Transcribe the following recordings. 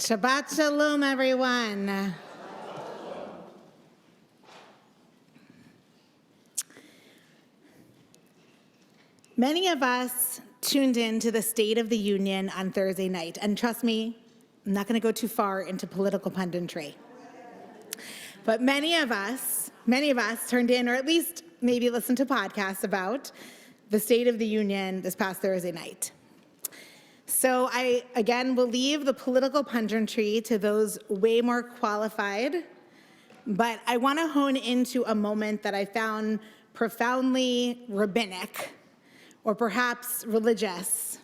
Shabbat Shalom, everyone. Many of us tuned in to the State of the Union on Thursday night, and trust me, I'm not going to go too far into political punditry. But many of us turned in, or at least maybe listened to podcasts about the State of the Union this past Thursday night. So I, again, will leave the political punditry to those way more qualified, but I want to hone into a moment that I found profoundly rabbinic, or perhaps religious.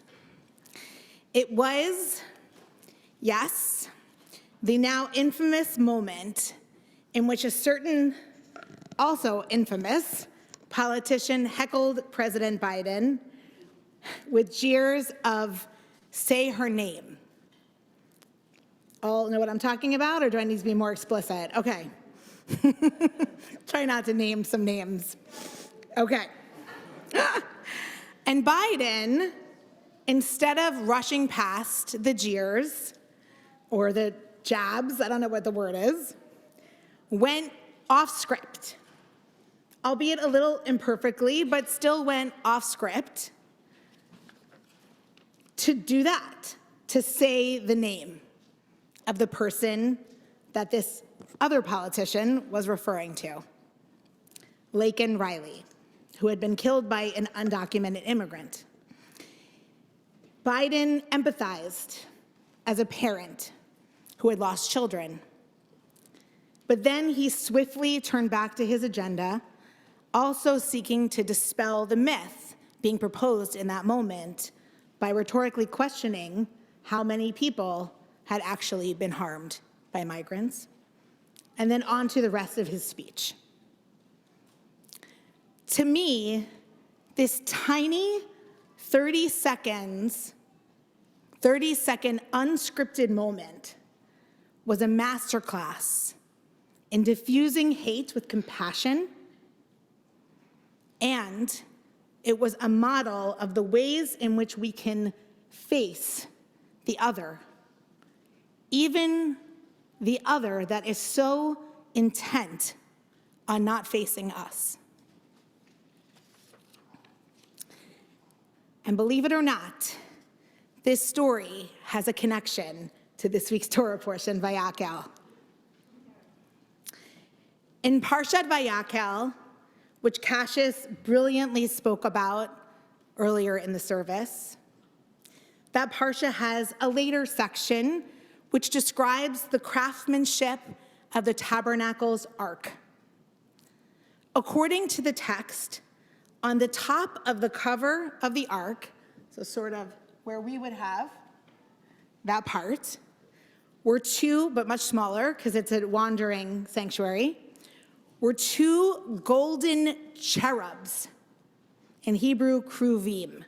It was, yes, the now infamous moment in which a certain, also infamous, politician heckled President Biden with jeers of, "Say her name." All know what I'm talking about, or do I need to be more explicit? Okay. Try not to name some names. Okay. And Biden, instead of rushing past the jeers or the jabs, I don't know what the word is, went off script, albeit a little imperfectly, but still went off script to do that, to say the name of the person that this other politician was referring to, Laken Riley, who had been killed by an undocumented immigrant. Biden empathized as a parent who had lost children. But then he swiftly turned back to his agenda, also seeking to dispel the myth being proposed in that moment by rhetorically questioning how many people had actually been harmed by migrants, and then on to the rest of his speech. To me, this tiny 30-second unscripted moment was a masterclass in diffusing hate with compassion, and it was a model of the ways in which we can face the other, even the other that is so intent on not facing us. And believe it or not, this story has a connection to this week's Torah portion, Vayakhel. In Parshat Vayakhel, which Cassius brilliantly spoke about earlier in the service, that Parsha has a later section which describes the craftsmanship of the tabernacle's ark. According to the text, on the top of the cover of the ark, so sort of where we would have that part, were two, but much smaller because it's a wandering sanctuary, were two golden cherubs, in Hebrew, Cherubim,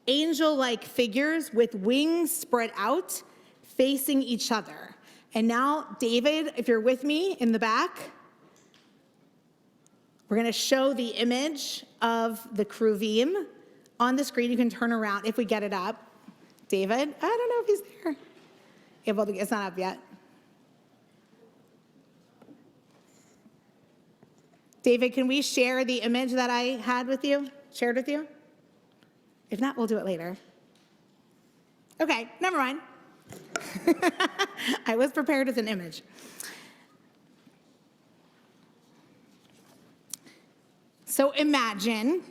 angel-like figures with wings spread out, facing each other. And now, David, if you're with me in the back, we're going to show the image of the Cherubim on the screen. You can turn around if we get it up. David, I don't know if he's there. It's not up yet. David, can we share the image that I had with you, shared with you? If not, we'll do it later. Okay, never mind. I was prepared with an image. So imagine,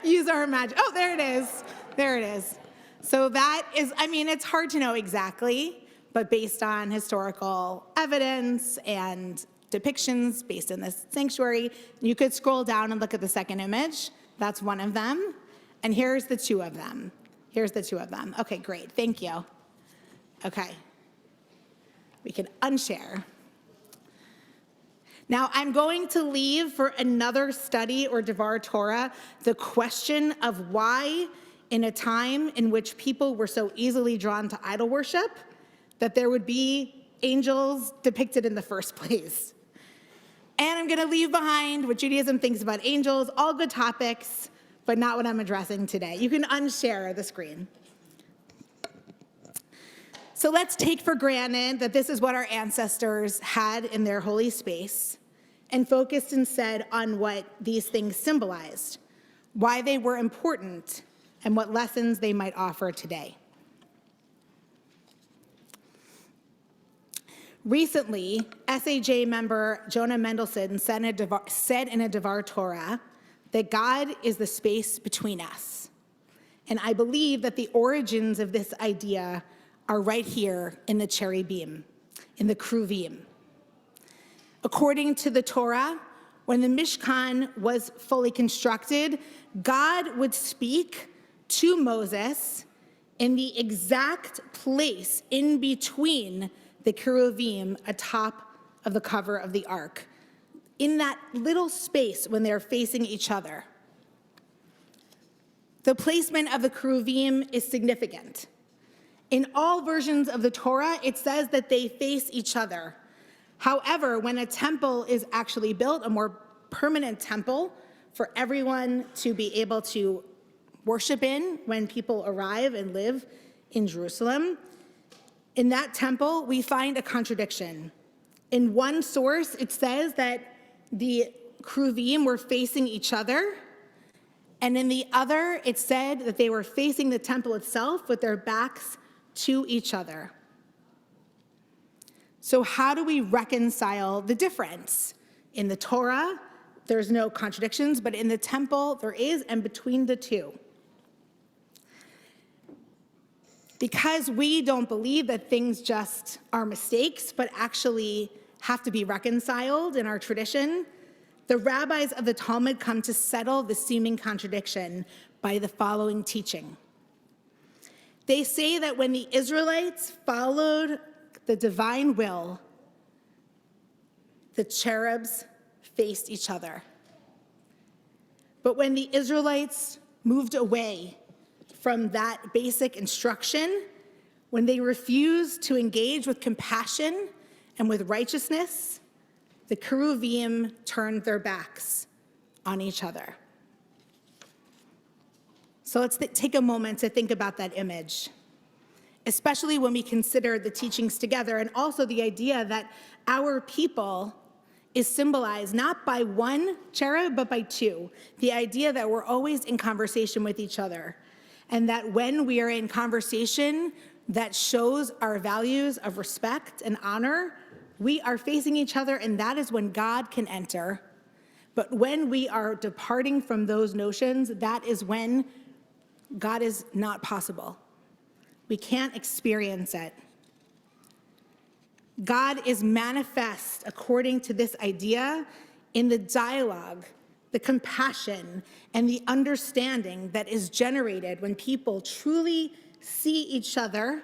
use our imagine. Oh, there it is. There it is. So that is, it's hard to know exactly, but based on historical evidence and depictions based in this sanctuary, you could scroll down and look at the second image. That's one of them. And here's the two of them. Okay, great. Thank you. Okay. We can unshare. Now, I'm going to leave for another study or Devar Torah the question of why, in a time in which people were so easily drawn to idol worship, that there would be angels depicted in the first place. And I'm going to leave behind what Judaism thinks about angels, all good topics, but not what I'm addressing today. You can unshare the screen. So let's take for granted that this is what our ancestors had in their holy space and focused instead on what these things symbolized, why they were important, and what lessons they might offer today. Recently, SAJ member Jonah Mendelsohn said in a Devar Torah that God is the space between us. And I believe that the origins of this idea are right here in the Cherubim, in the Cherubim. According to the Torah, when the Mishkan was fully constructed, God would speak to Moses in the exact place in between the Cherubim atop of the cover of the ark, in that little space when they're facing each other. The placement of the Cherubim is significant. In all versions of the Torah, it says that they face each other. However, when a temple is actually built, a more permanent temple for everyone to be able to worship in when people arrive and live in Jerusalem, in that temple, we find a contradiction. In one source, it says that the Cherubim were facing each other, and in the other, it said that they were facing the temple itself with their backs to each other. So how do we reconcile the difference? In the Torah, there's no contradictions, but in the temple, there is, and between the two. Because we don't believe that things just are mistakes, but actually have to be reconciled in our tradition, the rabbis of the Talmud come to settle the seeming contradiction by the following teaching. They say that when the Israelites followed the divine will, the cherubs faced each other. But when the Israelites moved away from that basic instruction, when they refused to engage with compassion and with righteousness, the Cherubim turned their backs on each other. So let's take a moment to think about that image, especially when we consider the teachings together and also the idea that our people is symbolized not by one cherub, but by two. The idea that we're always in conversation with each other, and that when we are in conversation that shows our values of respect and honor, we are facing each other, and that is when God can enter. But when we are departing from those notions, that is when God is not possible. We can't experience it. God is manifest according to this idea in the dialogue, the compassion, and the understanding that is generated when people truly see each other,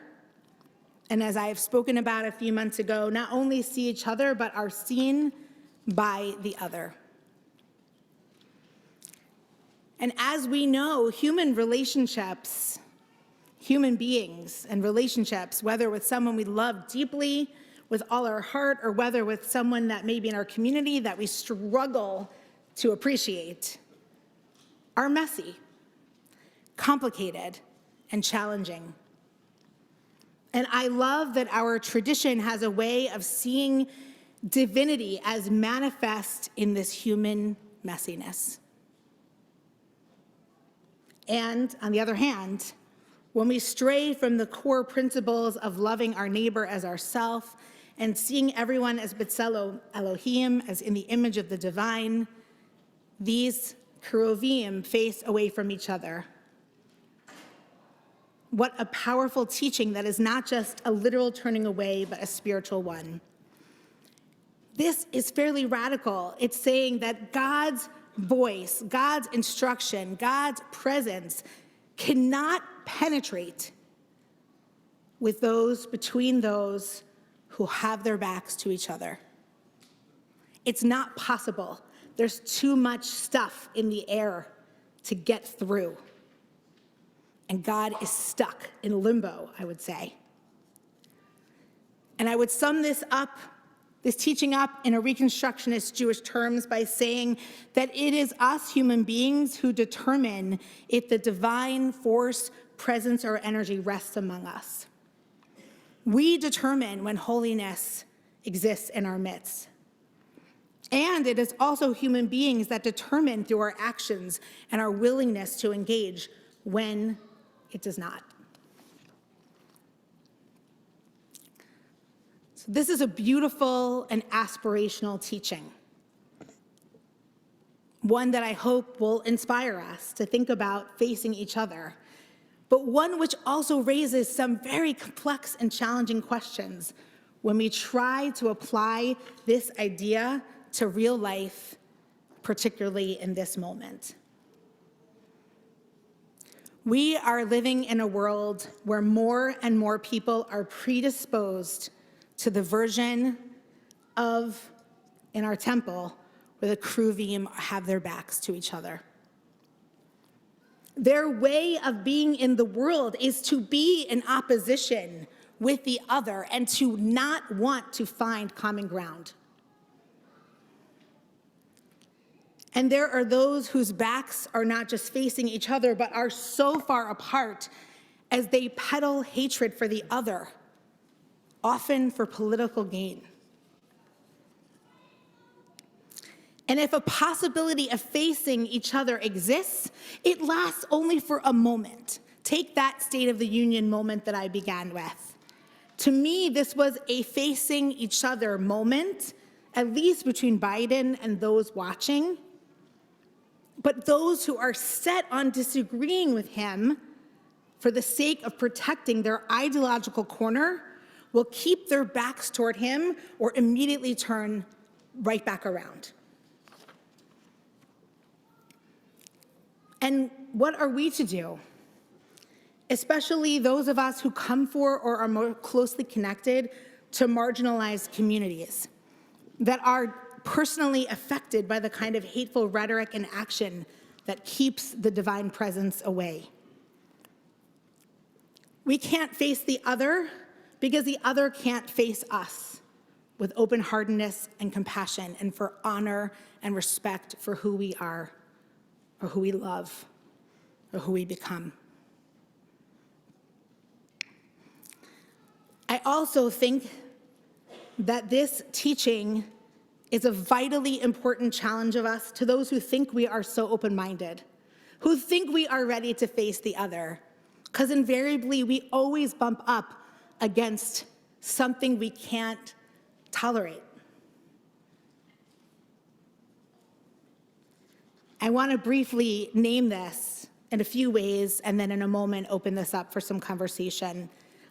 and as I have spoken about a few months ago, not only see each other, but are seen by the other. And as we know, human relationships, human beings and relationships, whether with someone we love deeply with all our heart, or whether with someone that may be in our community that we struggle to appreciate, are messy, complicated, and challenging. And I love that our tradition has a way of seeing divinity as manifest in this human messiness. And on the other hand, when we stray from the core principles of loving our neighbor as ourself and seeing everyone as B'Tselem Elohim, as in the image of the divine, these Cherubim face away from each other. What a powerful teaching that is not just a literal turning away, but a spiritual one. This is fairly radical. It's saying that God's voice, God's instruction, God's presence cannot penetrate with those, between those who have their backs to each other. It's not possible. There's too much stuff in the air to get through. And God is stuck in limbo, I would say. And I would sum this teaching up in a Reconstructionist Jewish terms by saying that it is us human beings who determine if the divine force, presence, or energy rests among us. We determine when holiness exists in our midst. And it is also human beings that determine through our actions and our willingness to engage when it does not. So this is a beautiful and aspirational teaching, one that I hope will inspire us to think about facing each other, but one which also raises some very complex and challenging questions when we try to apply this idea to real life, particularly in this moment. We are living in a world where more and more people are predisposed to the version of, in our temple, where the Cherubim have their backs to each other. Their way of being in the world is to be in opposition with the other and to not want to find common ground. And there are those whose backs are not just facing each other, but are so far apart as they peddle hatred for the other, often for political gain. And if a possibility of facing each other exists, it lasts only for a moment. Take that State of the Union moment that I began with. To me, this was a facing each other moment, at least between Biden and those watching. But those who are set on disagreeing with him for the sake of protecting their ideological corner will keep their backs toward him or immediately turn right back around. And what are we to do? Especially those of us who come for or are more closely connected to marginalized communities that are personally affected by the kind of hateful rhetoric and action that keeps the divine presence away. We can't face the other because the other can't face us with open-heartedness and compassion and for honor and respect for who we are or who we love or who we become. I also think that this teaching is a vitally important challenge of us to those who think we are so open-minded, who think we are ready to face the other, because invariably we always bump up against something we can't tolerate. I want to briefly name this in a few ways, and then in a moment open this up for some conversation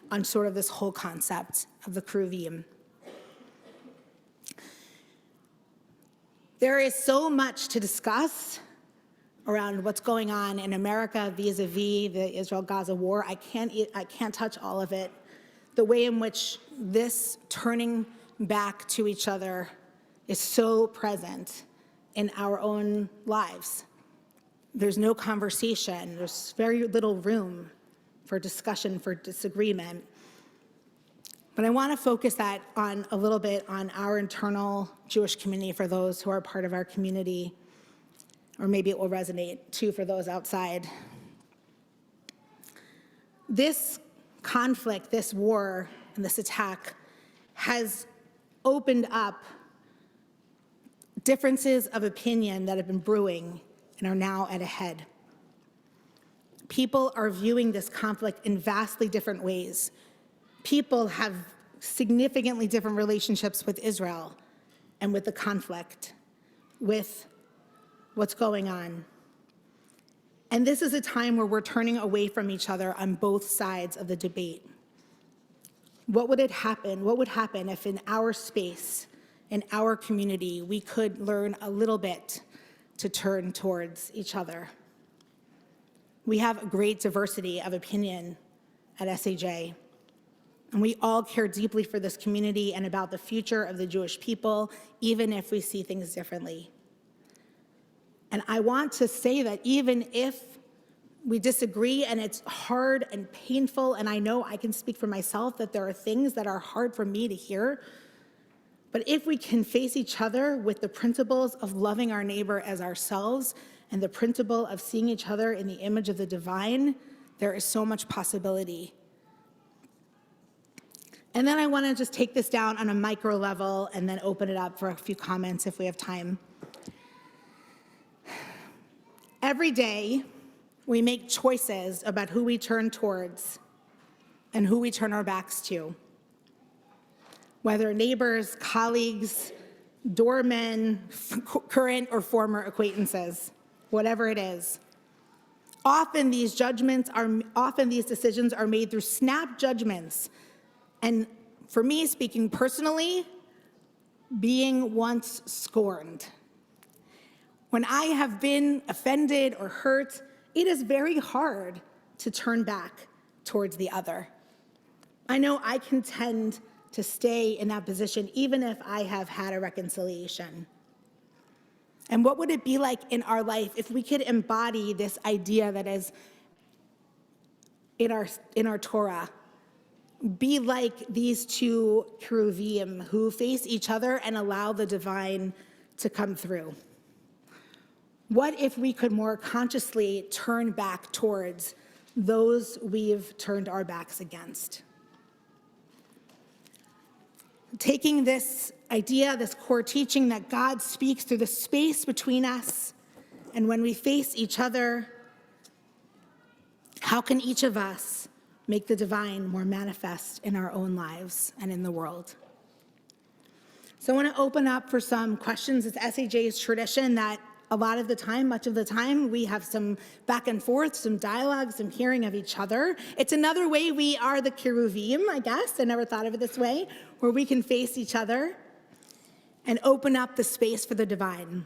on sort of this whole concept of the Cherubim. There is so much to discuss around what's going on in America vis-a-vis the Israel-Gaza war. I can't touch all of it. The way in which this turning back to each other is so present in our own lives. There's no conversation. There's very little room for discussion, for disagreement. But I want to focus that on a little bit on our internal Jewish community for those who are part of our community, or maybe it will resonate too for those outside. This conflict, this war, and this attack has opened up differences of opinion that have been brewing and are now at a head. People are viewing this conflict in vastly different ways. People have significantly different relationships with Israel and with the conflict, with what's going on. And this is a time where we're turning away from each other on both sides of the debate. What would happen if in our space, in our community, we could learn a little bit to turn towards each other? We have a great diversity of opinion at SAJ, and we all care deeply for this community and about the future of the Jewish people, even if we see things differently. And I want to say that even if we disagree and it's hard and painful, and I know I can speak for myself that there are things that are hard for me to hear, but if we can face each other with the principles of loving our neighbor as ourselves and the principle of seeing each other in the image of the divine, there is so much possibility. And then I want to just take this down on a micro level and then open it up for a few comments if we have time. Every day, we make choices about who we turn towards and who we turn our backs to. Whether neighbors, colleagues, doormen, current or former acquaintances, whatever it is. Often these decisions are made through snap judgments. And for me, speaking personally, being once scorned. When I have been offended or hurt, it is very hard to turn back towards the other. I know I can tend to stay in that position even if I have had a reconciliation. And what would it be like in our life if we could embody this idea that is in our Torah? Be like these two cherubim who face each other and allow the divine to come through. What if we could more consciously turn back towards those we've turned our backs against? Taking this idea, this core teaching that God speaks through the space between us, and when we face each other, how can each of us make the divine more manifest in our own lives and in the world? So I want to open up for some questions. It's SAJ's tradition that a lot of the time, much of the time, we have some back and forth, some dialogue, some hearing of each other. It's another way we are the cherubim, I guess. I never thought of it this way, where we can face each other and open up the space for the divine.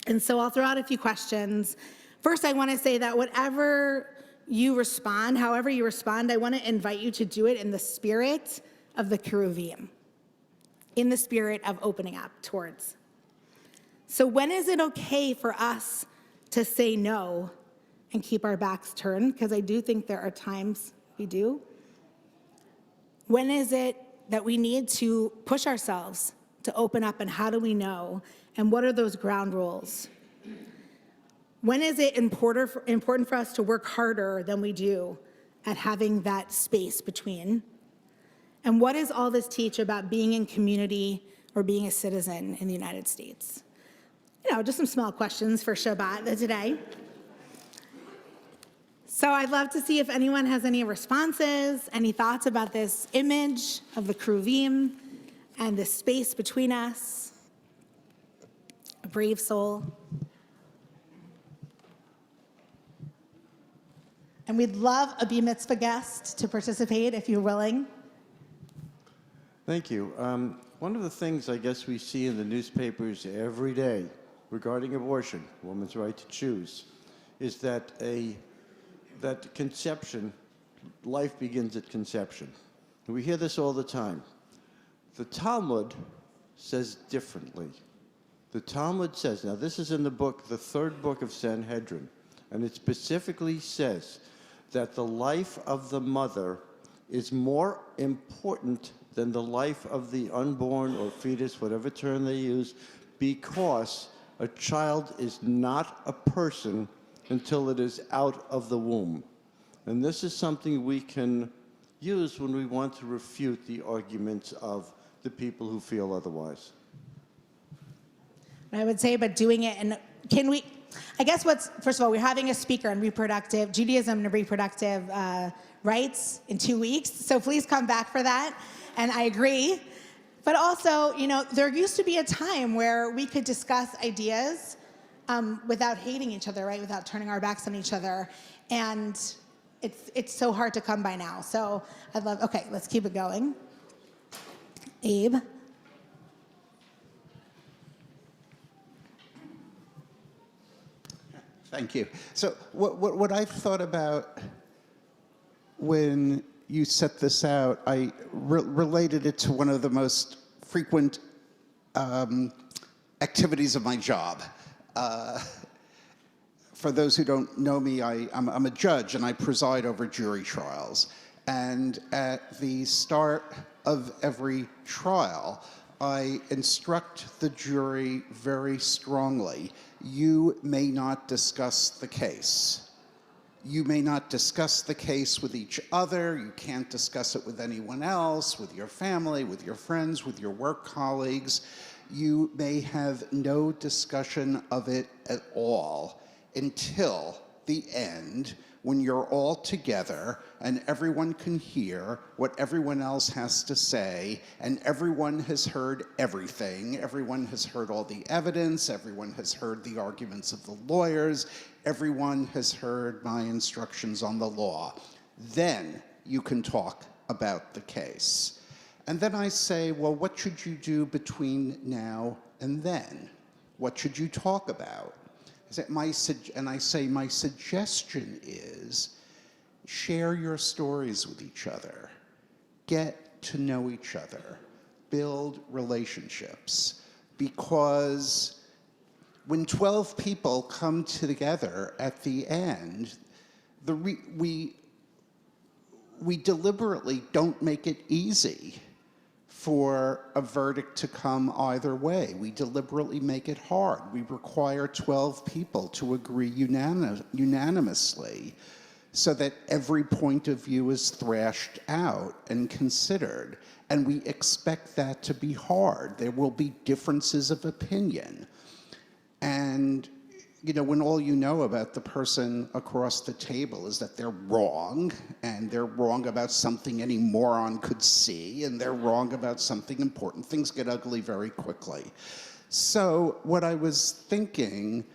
And so I'll throw out a few questions. First, I want to say that whatever you respond, however you respond, I want to invite you to do it in the spirit of the cherubim, in the spirit of opening up towards. So when is it okay for us to say no and keep our backs turned? Because I do think there are times we do. When is it that we need to push ourselves to open up, and how do we know? And what are those ground rules? When is it important for us to work harder than we do at having that space between? And what does all this teach about being in community or being a citizen in the United States? Just some small questions for Shabbat today. So I'd love to see if anyone has any responses, any thoughts about this image of the cherubim and the space between us. A brave soul. And we'd love a Bar Mitzvah guest to participate if you're willing. Thank you. One of the things I guess we see in the newspapers every day regarding abortion, woman's right to choose, is that that conception, life begins at conception. And we hear this all the time. The Talmud says differently. The Talmud says, now this is in the book, the third book of Sanhedrin, and it specifically says that the life of the mother is more important than the life of the unborn or fetus, whatever term they use, because a child is not a person until it is out of the womb. And this is something we can use when we want to refute the arguments of the people who feel otherwise. I would say about doing it, and can we, I guess first of all, we're having a speaker on reproductive, Judaism and reproductive rights in 2 weeks, so please come back for that, and I agree. But also, there used to be a time where we could discuss ideas without hating each other, right? Without turning our backs on each other. And it's so hard to come by now. So okay, let's keep it going. Abe. Thank you. So what I've thought about when you set this out, I related it to one of the most frequent activities of my job. For those who don't know me, I'm a judge and I preside over jury trials. And at the start of every trial, I instruct the jury very strongly, you may not discuss the case. You may not discuss the case with each other. You can't discuss it with anyone else, with your family, with your friends, with your work colleagues. You may have no discussion of it at all until the end, when you're all together and everyone can hear what everyone else has to say, and everyone has heard everything. Everyone has heard all the evidence. Everyone has heard the arguments of the lawyers. Everyone has heard my instructions on the law. Then you can talk about the case. And then I say, well, what should you do between now and then? What should you talk about? And I say, my suggestion is share your stories with each other. Get to know each other. Build relationships. Because when 12 people come together at the end, we deliberately don't make it easy for a verdict to come either way. We deliberately make it hard. We require 12 people to agree unanimously so that every point of view is thrashed out and considered. And we expect that to be hard. There will be differences of opinion. And when all you know about the person across the table is that they're wrong, and they're wrong about something any moron could see, and they're wrong about something important, things get ugly very quickly. So what I was thinking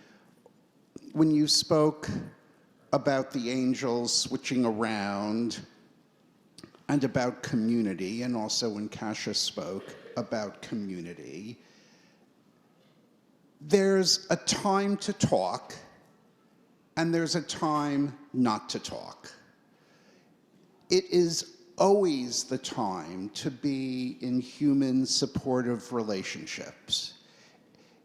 when you spoke about the angels switching around and about community, and also when Kasia spoke about community, there's a time to talk, and there's a time not to talk. It is always the time to be in human supportive relationships.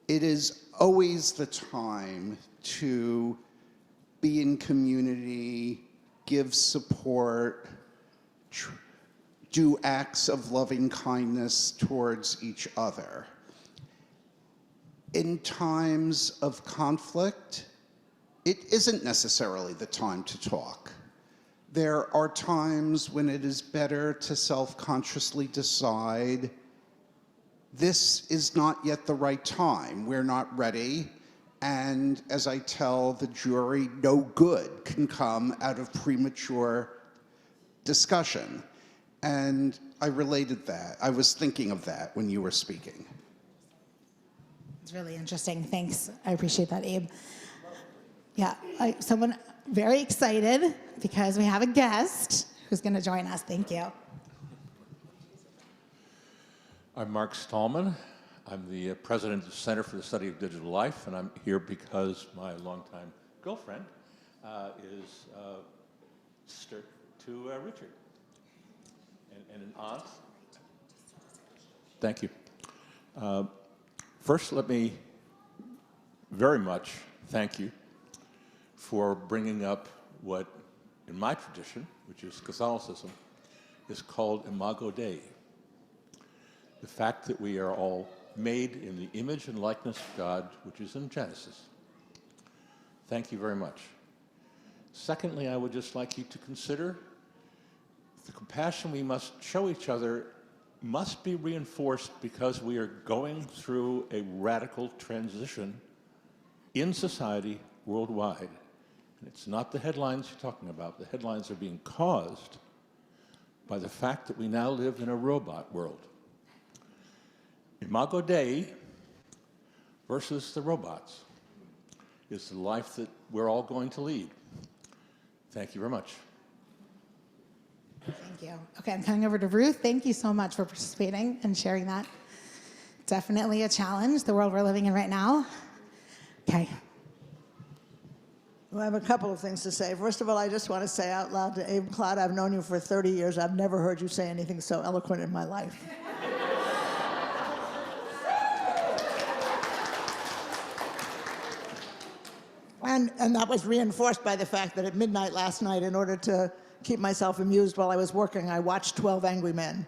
It is always the time to be in community, give support, do acts of loving kindness towards each other. In times of conflict, it isn't necessarily the time to talk. There are times when it is better to self-consciously decide, this is not yet the right time, we're not ready, and as I tell the jury, no good can come out of premature discussion. And I related that. I was thinking of that when you were speaking. It's really interesting. Thanks. I appreciate that, Abe. Yeah, someone very excited because we have a guest who's going to join us. Thank you. I'm Mark Stallman. I'm the president of the Center for the Study of Digital Life, and I'm here because my longtime girlfriend is sister to Richard, and an aunt. Thank you. First, let me very much thank you for bringing up what, in my tradition, which is Catholicism, is called Imago Dei. The fact that we are all made in the image and likeness of God, which is in Genesis. Thank you very much. Secondly, I would just like you to consider the compassion we must show each other must be reinforced because we are going through a radical transition in society worldwide. And it's not the headlines you're talking about. The headlines are being caused by the fact that we now live in a robot world. Imago Dei versus the robots is the life that we're all going to lead. Thank you very much. Thank you. Okay, I'm coming over to Ruth. Thank you so much for participating and sharing that. Definitely a challenge, the world we're living in right now. Okay. Well, I have a couple of things to say. First of all, I just want to say out loud to Abe Claude, I've known you for 30 years. I've never heard you say anything so eloquent in my life. And that was reinforced by the fact that at midnight last night, in order to keep myself amused while I was working, I watched 12 Angry Men.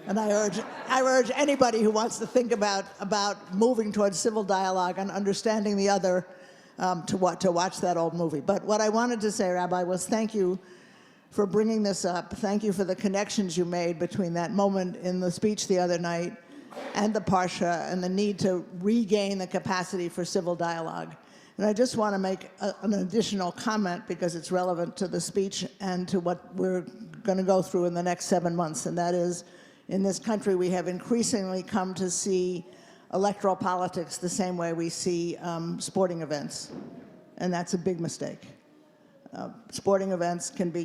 And I urge anybody who wants to think about moving towards civil dialogue and understanding the other to watch that old movie. But what I wanted to say, Rabbi, was thank you for bringing this up. Thank you for the connections you made between that moment in the speech the other night and the Parsha and the need to regain the capacity for civil dialogue. And I just want to make an additional comment because it's relevant to the speech and to what we're going to go through in the next 7 months. And that is, in this country, we have increasingly come to see electoral politics the same way we see sporting events. And that's a big mistake. Sporting events can be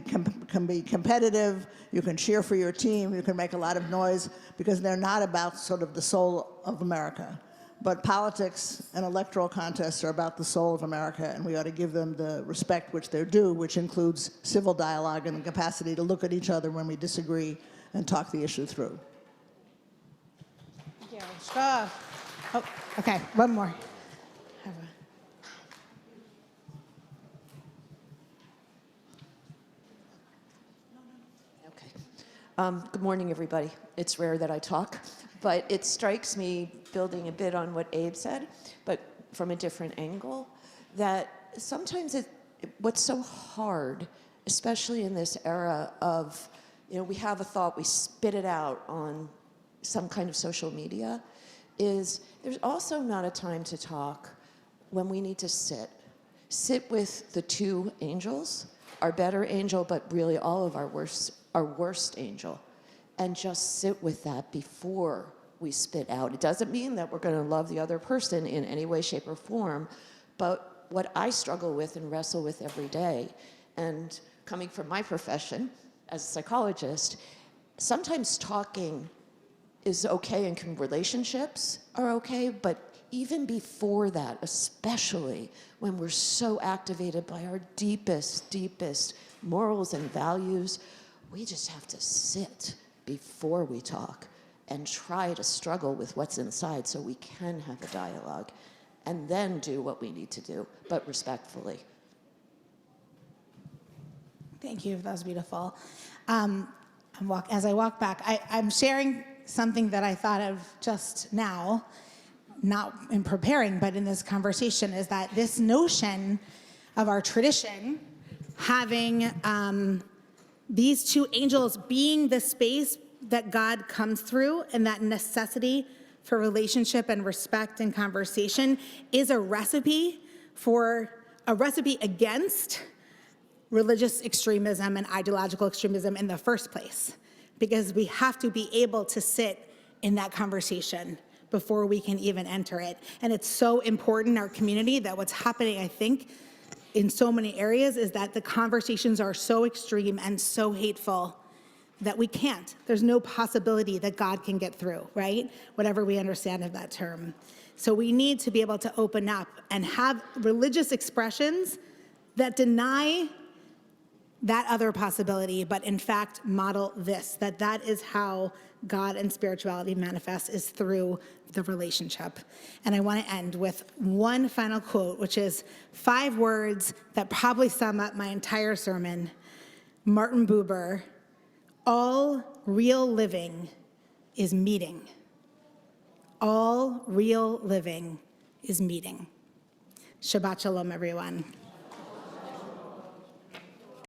competitive. You can cheer for your team. You can make a lot of noise because they're not about sort of the soul of America. But politics and electoral contests are about the soul of America, and we ought to give them the respect which they're due, which includes civil dialogue and the capacity to look at each other when we disagree and talk the issue through. Thank you. Sure. Oh, okay, one more. Good morning, everybody. It's rare that I talk, but it strikes me, building a bit on what Abe said, but from a different angle, that sometimes what's so hard, especially in this era of, we have a thought, we spit it out on some kind of social media, is there's also not a time to talk when we need to sit with the two angels, our better angel, but really all of our worst angel, and just sit with that before we spit out. It doesn't mean that we're going to love the other person in any way, shape, or form, but what I struggle with and wrestle with every day, and coming from my profession as a psychologist, sometimes talking is okay and relationships are okay, but even before that, especially when we're so activated by our deepest morals and values, we just have to sit before we talk and try to struggle with what's inside so we can have a dialogue and then do what we need to do, but respectfully. Thank you. That was beautiful. As I walk back, I'm sharing something that I thought of just now, not in preparing, but in this conversation, is that this notion of our tradition having these two angels being the space that God comes through, and that necessity for relationship and respect and conversation is a recipe against religious extremism and ideological extremism in the first place, because we have to be able to sit in that conversation before we can even enter it. And it's so important in our community that what's happening, I think, in so many areas is that the conversations are so extreme and so hateful that we can't. There's no possibility that God can get through, right? Whatever we understand of that term. So we need to be able to open up and have religious expressions that deny that other possibility, but in fact model this, that is how God and spirituality manifests, is through the relationship. And I want to end with one final quote, which is 5 words that probably sum up my entire sermon. Martin Buber: all real living is meeting. All real living is meeting. Shabbat shalom, everyone.